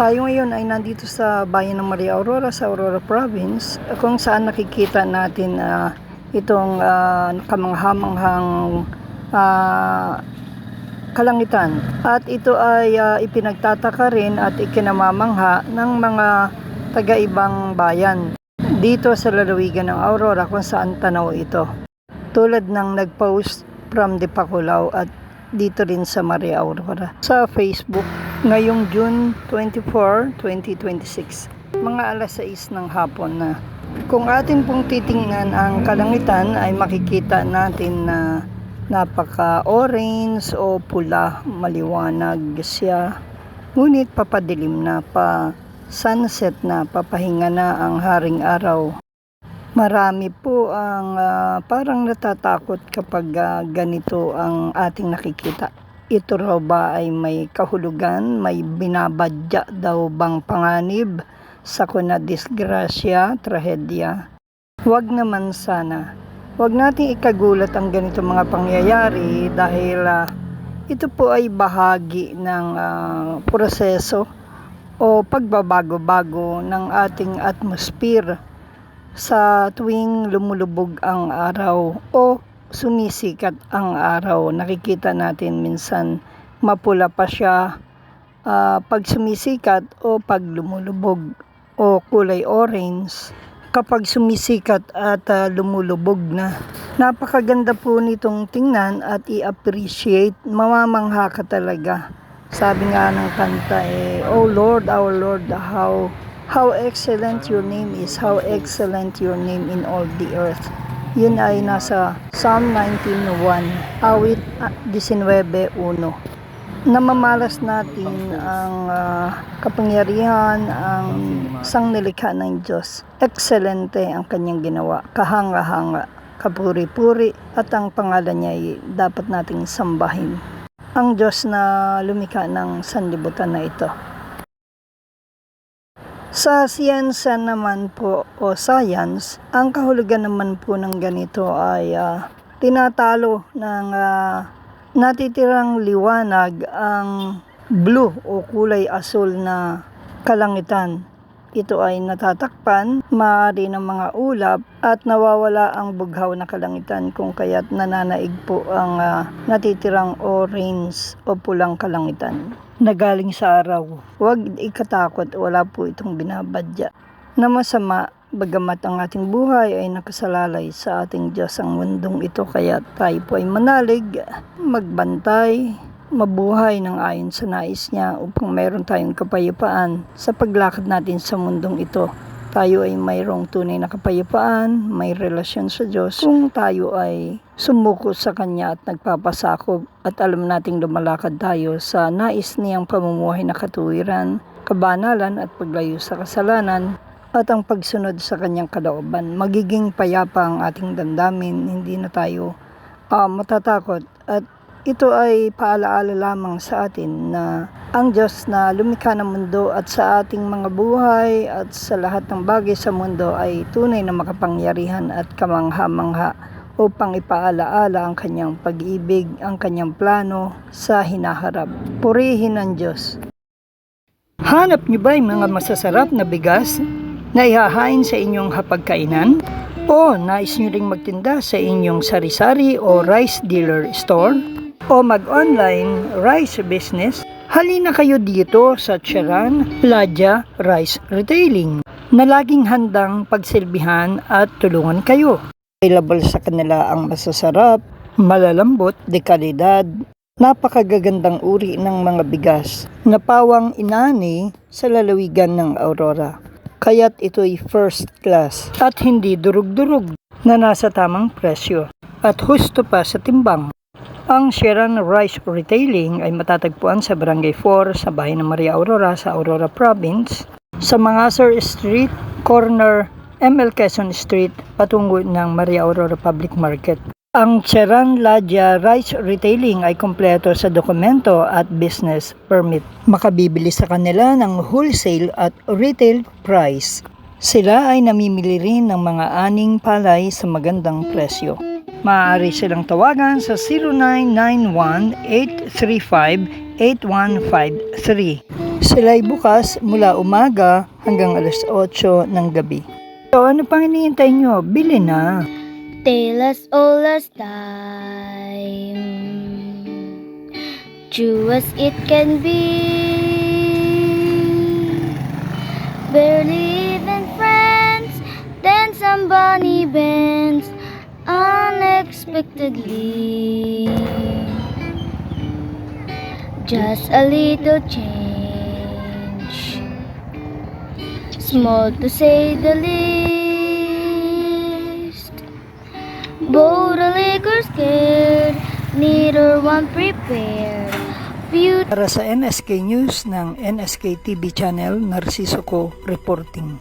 Tayo ngayon ay nandito sa bayan ng Maria Aurora sa Aurora Province, kung saan nakikita natin itong kamanghamanghang kalangitan. At ito ay ipinagtataka rin at ikinamamangha ng mga taga-ibang bayan dito sa lalawigan ng Aurora kung saan tanaw ito. Tulad ng nag-post from Dipakulaw at dito rin sa Maria Aurora sa Facebook ngayong June 24, 2026, mga alas 6 ng hapon na. Kung atin pong titingnan ang kalangitan ay makikita natin na napaka-orange o pula, maliwanag siya, ngunit papadilim na, pa sunset na, papahinga na ang haring araw. Marami po ang parang natatakot kapag ganito ang ating nakikita. Ito raw ba ay may kahulugan, may binabadya daw bang panganib, sakuna disgrasya, trahedya? Huwag naman sana. Huwag nating ikagulat ang ganito mga pangyayari dahil ito po ay bahagi ng proseso o pagbabago-bago ng ating atmosphere sa tuwing lumulubog ang araw o sumisikat ang araw. Nakikita natin minsan mapula pa siya pag sumisikat o pag lumulubog, o kulay orange kapag sumisikat at lumulubog na. Napakaganda po nitong tingnan at i-appreciate. Mamamangha ka talaga. Sabi nga ng kanta Oh Lord, our Lord, how excellent your name is, how excellent your name in all the earth. Yun ay nasa Psalm 19:1, awit 19:1. Namamalas natin ang kapangyarihan, ang sangnilikha ng Diyos. Excelente ang kanyang ginawa, kahanga-hanga, kapuri-puri, at ang pangalan niya ay dapat nating sambahin. Ang Diyos na lumikha ng sanlibutan na ito. Sa siyensa naman po o science, ang kahulugan naman po ng ganito ay tinatalo ng natitirang liwanag ang blue o kulay asul na kalangitan. Ito ay natatakpan, maaari ng mga ulap, at nawawala ang bughaw na kalangitan, kung kaya't nananaig po ang natitirang orange o pulang kalangitan na galing sa araw. Huwag ikatakot, wala po itong binabadya na masama, bagamat ang ating buhay ay nakasalalay sa ating Diyos ang mundong ito. Kaya tayo po ay manalig, magbantay, mabuhay ng ayon sa nais niya upang mayroon tayong kapayapaan sa paglakad natin sa mundong ito. Tayo ay mayroong tunay na kapayapaan, may relasyon sa Diyos kung tayo ay sumuko sa Kanya at nagpapasakop at alam nating lumalakad tayo sa nais niyang pamumuhay na katuwiran, kabanalan at paglayo sa kasalanan at ang pagsunod sa Kanyang kalooban. Magiging payapa ang ating damdamin, hindi na tayo matatakot, at ito ay paalaala lamang sa atin na ang Diyos na lumikha ng mundo at sa ating mga buhay at sa lahat ng bagay sa mundo ay tunay na makapangyarihan at kamangha-mangha upang ipaalaala ang Kanyang pag-ibig, ang Kanyang plano sa hinaharap. Purihin ang Diyos. Hanap niyo ba yung mga masasarap na bigas na ihahain sa inyong hapagkainan? O nais niyo ring magtinda sa inyong sari-sari o rice dealer store? O mag-online rice business? Halina kayo dito sa Charan Ladya Rice Retailing na laging handang pagsilbihan at tulungan kayo. Available sa kanila ang masasarap, malalambot, de kalidad, napakagagandang uri ng mga bigas na pawang inani sa lalawigan ng Aurora. Kaya't ito'y first class at hindi durug-durug, na nasa tamang presyo at husto pa sa timbang. Ang Charan Rice Retailing ay matatagpuan sa Barangay 4 sa bayan ng Maria Aurora sa Aurora Province, sa Mangasar Street, corner ML Quezon Street, patungo ng Maria Aurora Public Market. Ang Charan Ladya Rice Retailing ay kompleto sa dokumento at business permit. Makabibili sa kanila ng wholesale at retail price. Sila ay namimili rin ng mga aning palay sa magandang presyo. Maaari silang tawagan sa 0991-835-8153, sila ay bukas mula umaga hanggang alas 8 ng gabi. So ano pang hinihintay nyo? Bili na! Tale as old as time, true as it can be. Barely even friends, then somebody bends unexpectedly. Just a little change, small to say the least. Both a liquor scared, neither one prepared. Para sa NSK News ng NSK TV channel, Narciso Co reporting.